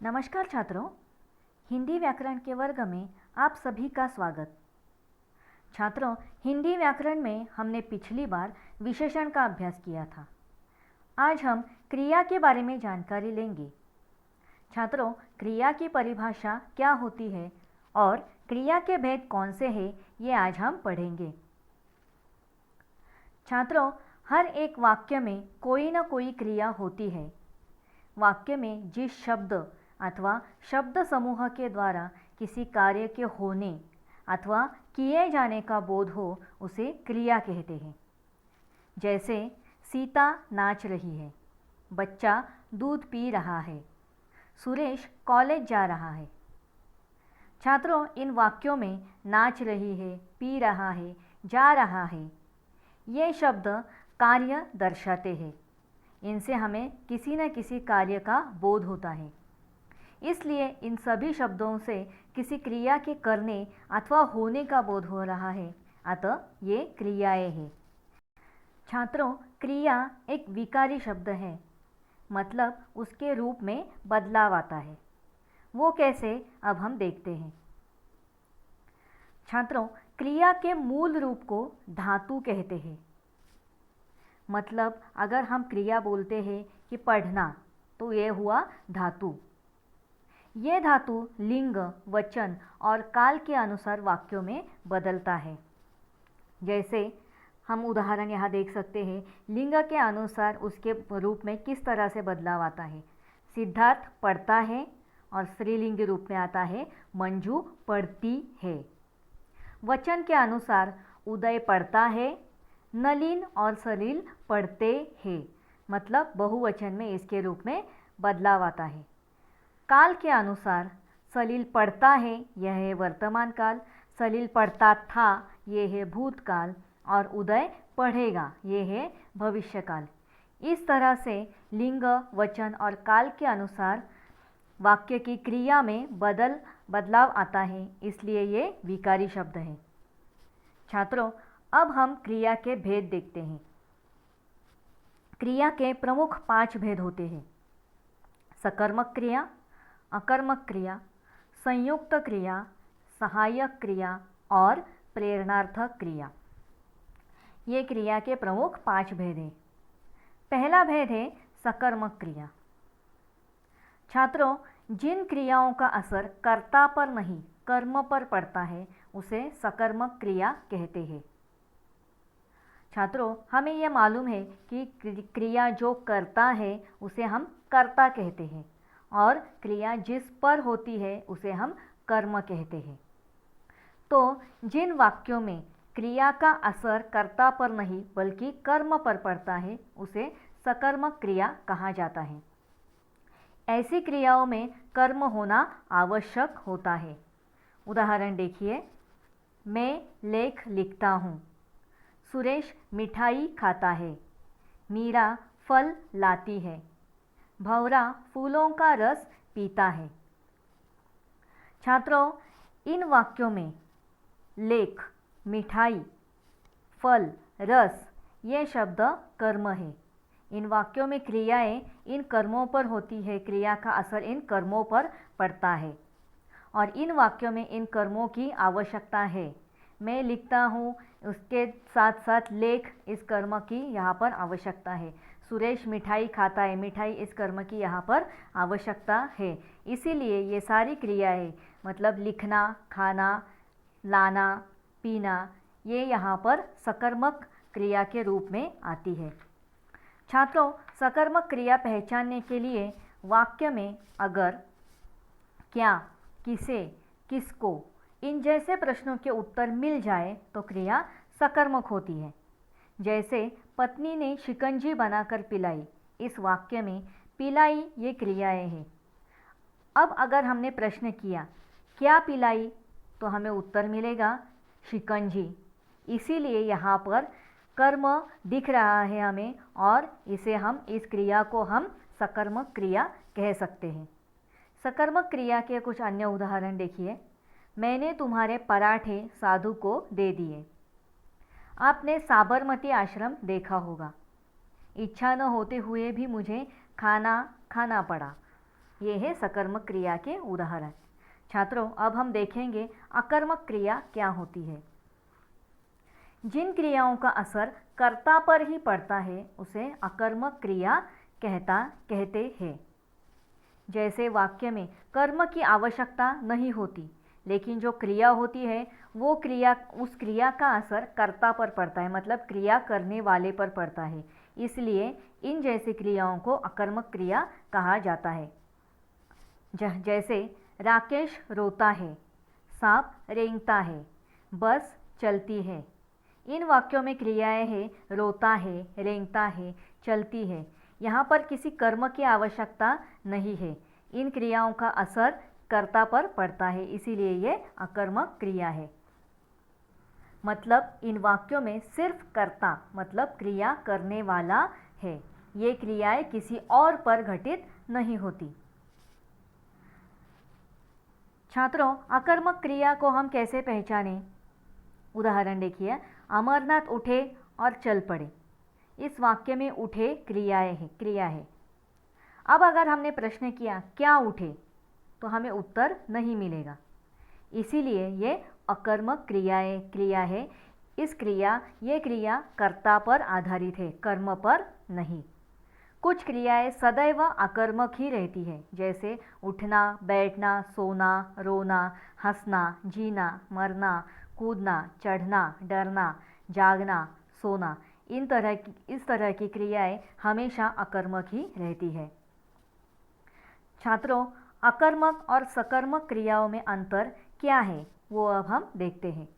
नमस्कार छात्रों, हिंदी व्याकरण के वर्ग में आप सभी का स्वागत। छात्रों, हिंदी व्याकरण में हमने पिछली बार विशेषण का अभ्यास किया था। आज हम क्रिया के बारे में जानकारी लेंगे। छात्रों, क्रिया की परिभाषा क्या होती है और क्रिया के भेद कौन से हैं, ये आज हम पढ़ेंगे। छात्रों, हर एक वाक्य में कोई न कोई क्रिया होती है। वाक्य में जिस शब्द अथवा शब्द समूह के द्वारा किसी कार्य के होने अथवा किए जाने का बोध हो, उसे क्रिया कहते हैं। जैसे सीता नाच रही है, बच्चा दूध पी रहा है, सुरेश कॉलेज जा रहा है। छात्रों, इन वाक्यों में नाच रही है, पी रहा है, जा रहा है, ये शब्द कार्य दर्शाते हैं। इनसे हमें किसी न किसी कार्य का बोध होता है। इसलिए इन सभी शब्दों से किसी क्रिया के करने अथवा होने का बोध हो रहा है, अतः ये क्रियाएं हैं। छात्रों, क्रिया एक विकारी शब्द है, मतलब उसके रूप में बदलाव आता है। वो कैसे, अब हम देखते हैं। छात्रों, क्रिया के मूल रूप को धातु कहते हैं। मतलब अगर हम क्रिया बोलते हैं कि पढ़ना, तो ये हुआ धातु। ये धातु लिंग, वचन और काल के अनुसार वाक्यों में बदलता है। जैसे हम उदाहरण यहाँ देख सकते हैं, लिंग के अनुसार उसके रूप में किस तरह से बदलाव आता है। सिद्धार्थ पढ़ता है और स्त्रीलिंग रूप में आता है मंजू पढ़ती है। वचन के अनुसार उदय पढ़ता है, नलिन और सलील पढ़ते हैं, मतलब बहुवचन में इसके रूप में बदलाव आता है। काल के अनुसार सलील पढ़ता है, यह है वर्तमान काल, सलील पढ़ता था, यह है भूतकाल, और उदय पढ़ेगा, यह है भविष्यकाल। इस तरह से लिंग, वचन और काल के अनुसार वाक्य की क्रिया में बदलाव आता है, इसलिए ये विकारी शब्द है। छात्रों, अब हम क्रिया के भेद देखते हैं। क्रिया के प्रमुख 5 भेद होते हैं: सकर्मक क्रिया, अकर्मक क्रिया, संयुक्त क्रिया, सहायक क्रिया और प्रेरणार्थक क्रिया। ये क्रिया के प्रमुख 5 भेद हैं। पहला भेद है सकर्मक क्रिया। छात्रों, जिन क्रियाओं का असर कर्ता पर नहीं कर्म पर पड़ता है, उसे सकर्मक क्रिया कहते हैं। छात्रों, हमें यह मालूम है कि क्रिया जो करता है उसे हम कर्ता कहते हैं और क्रिया जिस पर होती है उसे हम कर्म कहते हैं। तो जिन वाक्यों में क्रिया का असर कर्ता पर नहीं बल्कि कर्म पर पड़ता है, उसे सकर्मक क्रिया कहा जाता है। ऐसी क्रियाओं में कर्म होना आवश्यक होता है। उदाहरण देखिए, मैं लेख लिखता हूँ, सुरेश मिठाई खाता है, मीरा फल लाती है, भंवरा फूलों का रस पीता है। छात्रों, इन वाक्यों में लेख, मिठाई, फल, रस ये शब्द कर्म है। इन वाक्यों में क्रियाएं इन कर्मों पर होती है, क्रिया का असर इन कर्मों पर पड़ता है और इन वाक्यों में इन कर्मों की आवश्यकता है। मैं लिखता हूँ, उसके साथ साथ लेख इस कर्म की यहाँ पर आवश्यकता है। सुरेश मिठाई खाता है, मिठाई इस कर्म की यहाँ पर आवश्यकता है। इसीलिए ये सारी क्रियाएं, मतलब लिखना, खाना, लाना, पीना, ये यहाँ पर सकर्मक क्रिया के रूप में आती है। छात्रों, सकर्मक क्रिया पहचानने के लिए वाक्य में अगर, क्या, किसे, किसको, इन जैसे प्रश्नों के उत्तर मिल जाए तो क्रिया सकर्मक होती है। जैसे पत्नी ने शिकंजी बनाकर पिलाई, इस वाक्य में पिलाई ये क्रियाएं हैं। अब अगर हमने प्रश्न किया क्या पिलाई, तो हमें उत्तर मिलेगा शिकंजी। इसीलिए यहाँ पर कर्म दिख रहा है हमें और इस क्रिया को हम सकर्मक क्रिया कह सकते हैं। सकर्मक क्रिया के कुछ अन्य उदाहरण देखिए। मैंने तुम्हारे पराठे साधु को दे दिए। आपने साबरमती आश्रम देखा होगा। इच्छा न होते हुए भी मुझे खाना खाना पड़ा। ये है सकर्मक क्रिया के उदाहरण। छात्रों, अब हम देखेंगे अकर्मक क्रिया क्या होती है। जिन क्रियाओं का असर कर्ता पर ही पड़ता है उसे अकर्मक क्रिया कहते हैं। जैसे वाक्य में कर्म की आवश्यकता नहीं होती, लेकिन जो क्रिया होती है वो उस क्रिया का असर कर्ता पर पड़ता है, मतलब क्रिया करने वाले पर पड़ता है। इसलिए इन जैसी क्रियाओं को अकर्मक क्रिया कहा जाता है। जैसे राकेश रोता है, सांप रेंगता है, बस चलती है। इन वाक्यों में क्रियाएं हैं रोता है, रेंगता है, चलती है। यहाँ पर किसी कर्म की आवश्यकता नहीं है। इन क्रियाओं का असर कर्ता पर पड़ता है, इसीलिए ये अकर्मक क्रिया है। मतलब इन वाक्यों में सिर्फ कर्ता मतलब क्रिया करने वाला है। ये क्रियाएं किसी और पर घटित नहीं होती। छात्रों, अकर्मक क्रिया को हम कैसे पहचानें? उदाहरण देखिए, अमरनाथ उठे और चल पड़े। इस वाक्य में उठे क्रिया है। अब अगर हमने प्रश्न किया क्या उठे, तो हमें उत्तर नहीं मिलेगा। इसीलिए ये अकर्मक क्रिया है। ये क्रिया कर्ता पर आधारित है, कर्म पर नहीं। कुछ क्रियाएं सदैव अकर्मक ही रहती है, जैसे उठना, बैठना, सोना, रोना, हंसना, जीना, मरना, कूदना, चढ़ना, डरना, जागना, सोना। इस तरह की क्रियाएं हमेशा अकर्मक ही रहती है। छात्रों, अकर्मक और सकर्मक क्रियाओं में अंतर क्या है वो अब हम देखते हैं।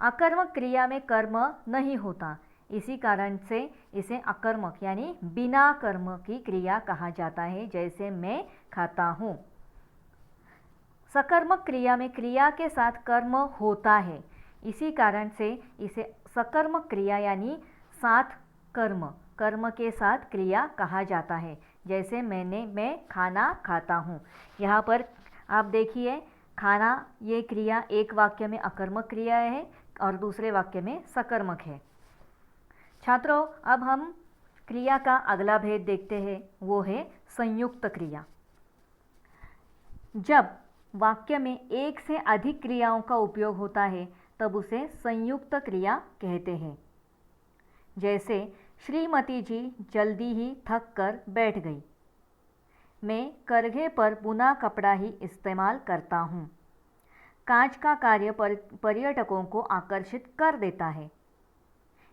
अकर्मक क्रिया में कर्म नहीं होता, इसी कारण से इसे अकर्मक यानी बिना कर्म की क्रिया कहा जाता है, जैसे मैं खाता हूँ। सकर्मक क्रिया में क्रिया के साथ कर्म होता है, इसी कारण से इसे सकर्मक क्रिया यानी साथ कर्म के साथ क्रिया कहा जाता है, जैसे मैं खाना खाता हूँ। यहाँ पर आप देखिए, खाना ये क्रिया एक वाक्य में अकर्मक क्रिया है और दूसरे वाक्य में सकर्मक है। छात्रों, अब हम क्रिया का अगला भेद देखते हैं, वो है संयुक्त क्रिया। जब वाक्य में एक से अधिक क्रियाओं का उपयोग होता है तब उसे संयुक्त क्रिया कहते हैं। जैसे श्रीमती जी जल्दी ही थक कर बैठ गई। मैं करघे पर बुना कपड़ा ही इस्तेमाल करता हूँ। कांच का कार्य पर्यटकों को आकर्षित कर देता है।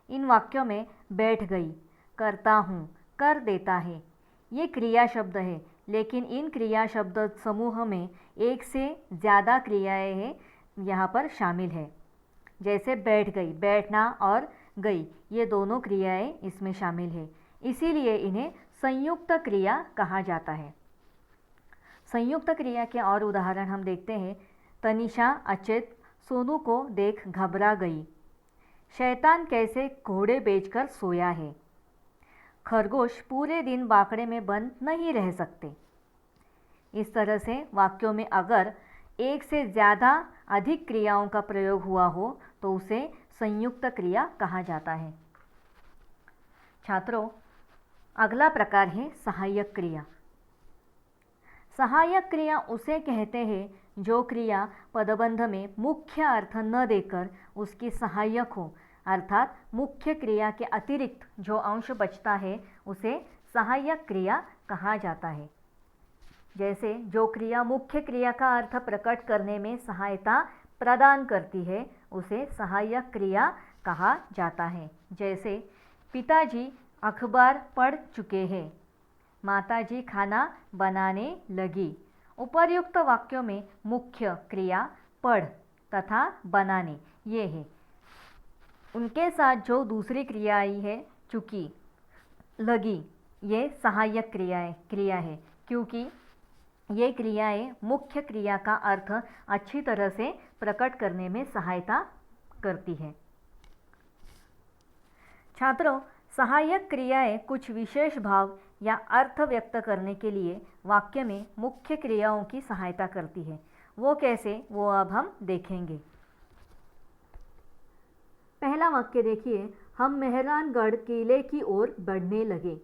इन वाक्यों में बैठ गई, करता हूँ, कर देता है ये क्रिया शब्द है, लेकिन इन क्रिया शब्द समूह में एक से ज़्यादा क्रियाएं हैं यहाँ पर शामिल है। जैसे बैठ गई, बैठना और गई ये दोनों क्रियाएं इसमें शामिल है, इसीलिए इन्हें संयुक्त क्रिया कहा जाता है। संयुक्त क्रिया के और उदाहरण हम देखते हैं। तनिषा अचेत सोनू को देख घबरा गई। शैतान कैसे घोड़े बेचकर सोया है। खरगोश पूरे दिन बाकड़े में बंद नहीं रह सकते। इस तरह से वाक्यों में अगर एक से ज़्यादा अधिक क्रियाओं का प्रयोग हुआ हो तो उसे संयुक्त क्रिया कहा जाता है। छात्रों, अगला प्रकार है सहायक क्रिया। सहायक क्रिया उसे कहते हैं जो क्रिया पदबंध में मुख्य अर्थ न देकर उसकी सहायक हो, अर्थात मुख्य क्रिया के अतिरिक्त जो अंश बचता है उसे सहायक क्रिया कहा जाता है। जैसे जो क्रिया मुख्य क्रिया का अर्थ प्रकट करने में सहायता प्रदान करती है उसे सहायक क्रिया कहा जाता है। जैसे पिताजी अखबार पढ़ चुके हैं, माताजी खाना बनाने लगी। उपर्युक्त वाक्यों में मुख्य क्रिया पढ़ तथा बनाने ये है। उनके साथ जो दूसरी क्रिया आई है चुकी, लगी, ये सहायक क्रिया है, क्योंकि ये क्रियाएं मुख्य क्रिया का अर्थ अच्छी तरह से प्रकट करने में सहायता करती है। छात्रों, सहायक क्रियाएं कुछ विशेष भाव या अर्थ व्यक्त करने के लिए वाक्य में मुख्य क्रियाओं की सहायता करती है। वो कैसे, वो अब हम देखेंगे। पहला वाक्य देखिए, हम मेहरानगढ़ किले की ओर बढ़ने लगे।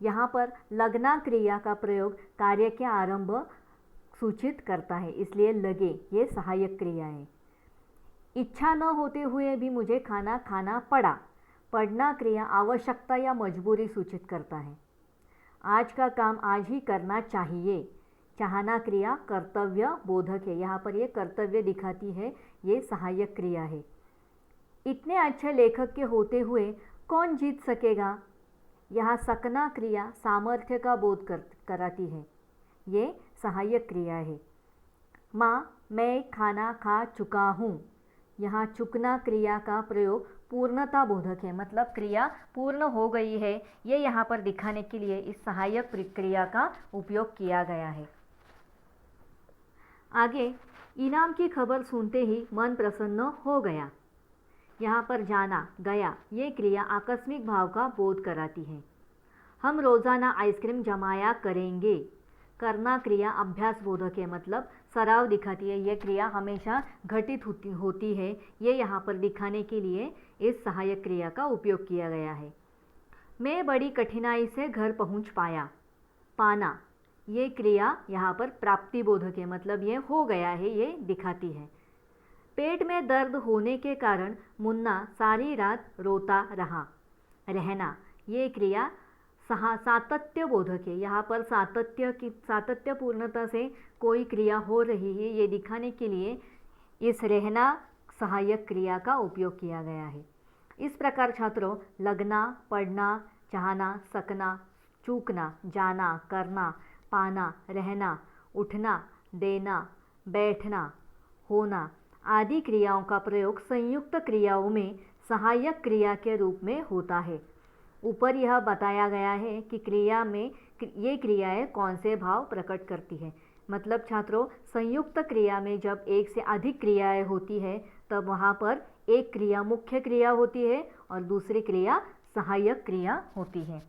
यहाँ पर लगना क्रिया का प्रयोग कार्य के आरंभ सूचित करता है, इसलिए लगे ये सहायक क्रिया है। इच्छा न होते हुए भी मुझे खाना खाना पड़ा। पढ़ना क्रिया आवश्यकता या मजबूरी सूचित करता है। आज का काम आज ही करना चाहिए। चाहना क्रिया कर्तव्य बोधक है, यहाँ पर ये कर्तव्य दिखाती है, ये सहायक क्रिया है। इतने अच्छे लेखक के होते हुए कौन जीत सकेगा, यहाँ सकना क्रिया सामर्थ्य का बोध कराती है, ये सहायक क्रिया है। माँ मैं खाना खा चुका हूँ, यहाँ चुकना क्रिया का प्रयोग पूर्णता बोधक है, मतलब क्रिया पूर्ण हो गई है, ये यहाँ पर दिखाने के लिए इस सहायक क्रिया का उपयोग किया गया है। आगे इनाम की खबर सुनते ही मन प्रसन्न हो गया। यहाँ पर जाना गया ये क्रिया आकस्मिक भाव का बोध कराती है। हम रोज़ाना आइसक्रीम जमाया करेंगे। करना क्रिया अभ्यास बोधक है, मतलब सराव दिखाती है, ये क्रिया हमेशा घटित होती है, ये यहाँ पर दिखाने के लिए इस सहायक क्रिया का उपयोग किया गया है। मैं बड़ी कठिनाई से घर पहुँच पाया। पाना ये क्रिया यहाँ पर प्राप्ति बोधक है, मतलब ये हो गया है, ये दिखाती है। पेट में दर्द होने के कारण मुन्ना सारी रात रोता रहा। रहना ये क्रिया सातत्य बोधक है, यहाँ पर सातत्य पूर्णता से कोई क्रिया हो रही है, ये दिखाने के लिए इस रहना सहायक क्रिया का उपयोग किया गया है। इस प्रकार छात्रों लगना, पढ़ना, चाहना, सकना, चूकना, जाना, करना, पाना, रहना, उठना, देना, बैठना, होना आदि क्रियाओं का प्रयोग संयुक्त क्रियाओं में सहायक क्रिया के रूप में होता है। ऊपर यह बताया गया है कि क्रिया में ये क्रियाएं कौन से भाव प्रकट करती है। मतलब छात्रों संयुक्त क्रिया में जब एक से अधिक क्रियाएं होती है तब वहाँ पर एक क्रिया मुख्य क्रिया होती है और दूसरी क्रिया सहायक क्रिया होती है।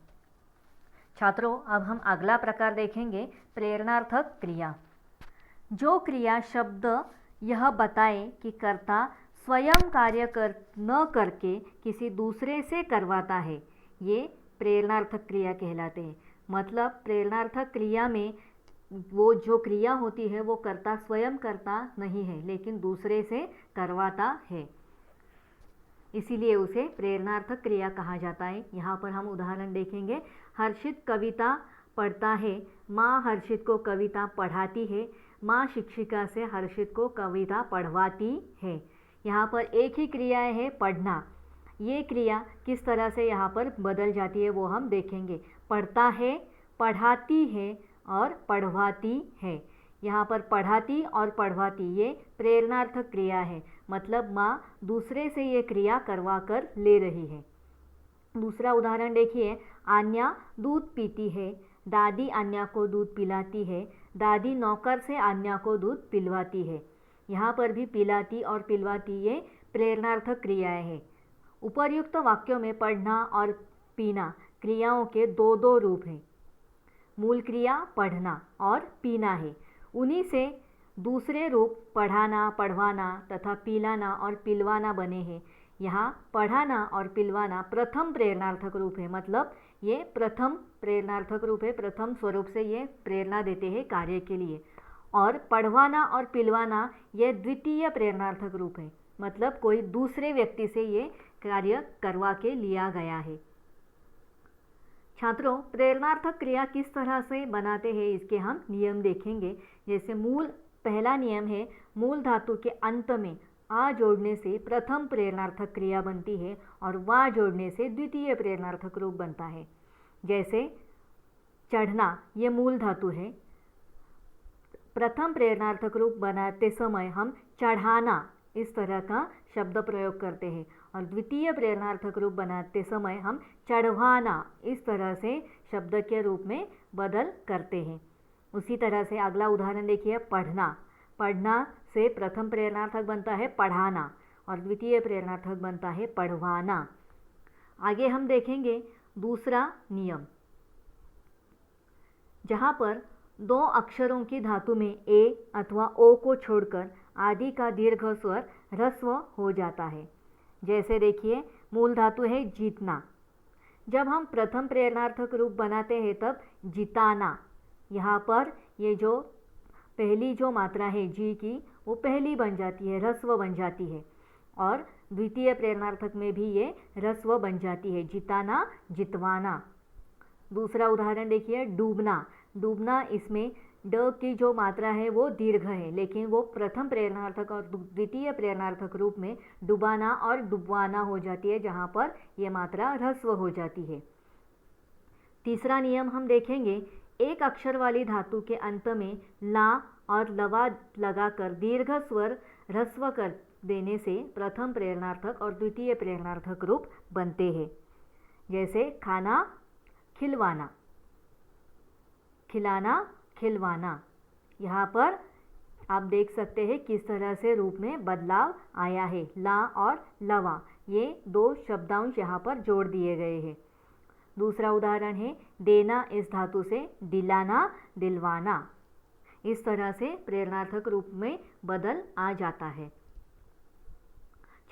छात्रों अब हम अगला प्रकार देखेंगे प्रेरणार्थक क्रिया। जो क्रिया शब्द यह बताए कि कर्ता स्वयं कार्य न करके किसी दूसरे से करवाता है, ये प्रेरणार्थक क्रिया कहलाते हैं। मतलब प्रेरणार्थक क्रिया में वो जो क्रिया होती है वो कर्ता स्वयं करता नहीं है लेकिन दूसरे से करवाता है, इसीलिए उसे प्रेरणार्थक क्रिया कहा जाता है। यहाँ पर हम उदाहरण देखेंगे। हर्षित कविता पढ़ता है, माँ हर्षित को कविता पढ़ाती है, माँ शिक्षिका से हर्षित को कविता पढ़वाती है। यहाँ पर एक ही क्रिया है पढ़ना, ये क्रिया किस तरह से यहाँ पर बदल जाती है वो हम देखेंगे। पढ़ता है, पढ़ाती है और पढ़वाती है। यहाँ पर पढ़ाती और पढ़वाती ये प्रेरणार्थक क्रिया है, मतलब माँ दूसरे से ये क्रिया करवा कर ले रही है। दूसरा उदाहरण देखिए। आन्या दूध पीती है, दादी आन्या को दूध पिलाती है, दादी नौकर से आन्या को दूध पिलवाती है। यहाँ पर भी पिलाती और पिलवाती ये प्रेरणार्थक क्रियाएं हैं। उपर्युक्त वाक्यों में पढ़ना और पीना क्रियाओं के दो दो रूप हैं। मूल क्रिया पढ़ना और पीना है, उन्हीं से दूसरे रूप पढ़ाना, पढ़वाना तथा पिलाना और पिलवाना बने हैं। यहाँ पढ़ाना और पिलवाना प्रथम प्रेरणार्थक रूप है, मतलब ये प्रथम प्रेरणार्थक रूप है, प्रथम स्वरूप से ये प्रेरणा देते हैं कार्य के लिए। और पढ़वाना और पिलवाना ये द्वितीय प्रेरणार्थक रूप है, मतलब कोई दूसरे व्यक्ति से ये कार्य करवा के लिया गया है। छात्रों प्रेरणार्थक क्रिया किस तरह से बनाते हैं इसके हम नियम देखेंगे। जैसे पहला नियम है मूल धातु के अंत में आ जोड़ने से प्रथम प्रेरणार्थक क्रिया बनती है और वा जोड़ने से द्वितीय प्रेरणार्थक रूप बनता है। जैसे चढ़ना ये मूल धातु है, प्रथम प्रेरणार्थक रूप बनाते समय हम चढ़ाना इस तरह का शब्द प्रयोग करते हैं और द्वितीय प्रेरणार्थक रूप बनाते समय हम चढ़वाना इस तरह से शब्द के रूप में बदल करते हैं। उसी तरह से अगला उदाहरण देखिए। पढ़ना से प्रथम प्रेरणार्थक बनता है पढ़ाना और द्वितीय प्रेरणार्थक बनता है पढ़वाना। आगे हम देखेंगे दूसरा नियम, जहाँ पर दो अक्षरों की धातु में ए अथवा ओ को छोड़कर आदि का दीर्घ स्वर ह्रस्व हो जाता है। जैसे देखिए मूल धातु है जीतना, जब हम प्रथम प्रेरणार्थक रूप बनाते हैं तब जिताना, यहाँ पर ये जो पहली जो मात्रा है जी की वो पहली बन जाती है, ह्रस्व बन जाती है। और द्वितीय प्रेरणार्थक में भी ये ह्रस्व बन जाती है, जिताना, जितवाना। दूसरा उदाहरण देखिए, डूबना। डूबना, इसमें ड की जो मात्रा है वो दीर्घ है, लेकिन वो प्रथम प्रेरणार्थक और द्वितीय प्रेरणार्थक रूप में डुबाना और डुबवाना हो जाती है, जहाँ पर ये मात्रा ह्रस्व हो जाती है। तीसरा नियम हम देखेंगे, एक अक्षर वाली धातु के अंत में ला और लवा लगाकर दीर्घ स्वर ह्रस्व कर देने से प्रथम प्रेरणार्थक और द्वितीय प्रेरणार्थक रूप बनते हैं। जैसे खाना, खिलवाना, खिलाना, खिलवाना। यहाँ पर आप देख सकते हैं किस तरह से रूप में बदलाव आया है। ला और लवा, ये दो शब्दांश यहाँ पर जोड़ दिए गए हैं। दूसरा उदाहरण है, देना इस धातु से दिलाना, दिलवाना। इस तरह से प्रेरणार्थक रूप में बदल आ जाता है।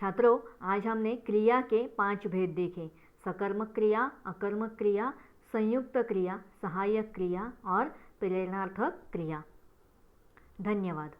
छात्रों, आज हमने क्रिया के 5 भेद देखे, सकर्मक क्रिया, अकर्मक क्रिया, संयुक्त क्रिया, सहायक क्रिया और प्रेरणार्थक क्रिया। धन्यवाद।